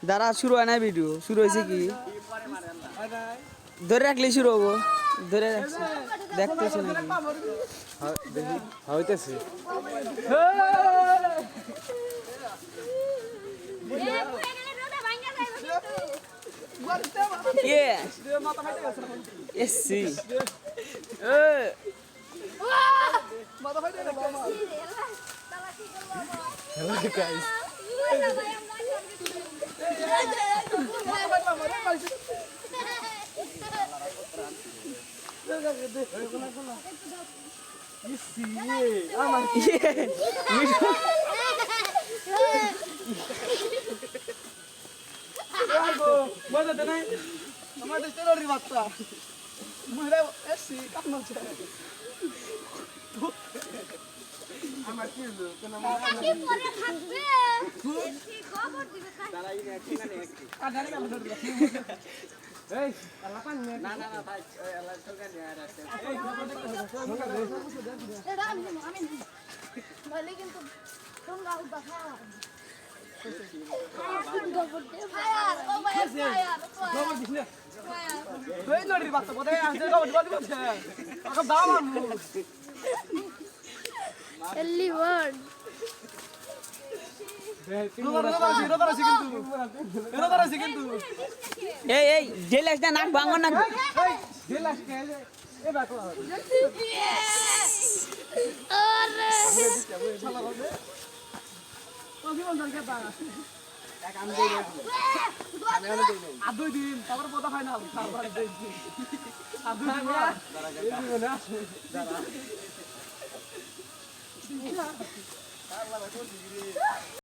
দাঁড়া শুরু হয় না ভিডিও শুরু হয়েছে কি ধরে রাখলে শুরু হবো ধরে রাখছি দেখতেছি নাকি হইতেছে এসছি আমাদের তেরোরি বাচ্চা মহিলা এসছি কাপড় আমার কি হলো এই এই জেলাসটা নাক ভাঙো না আর 2 দিন তারপর পদা হয় না আর 2 দিন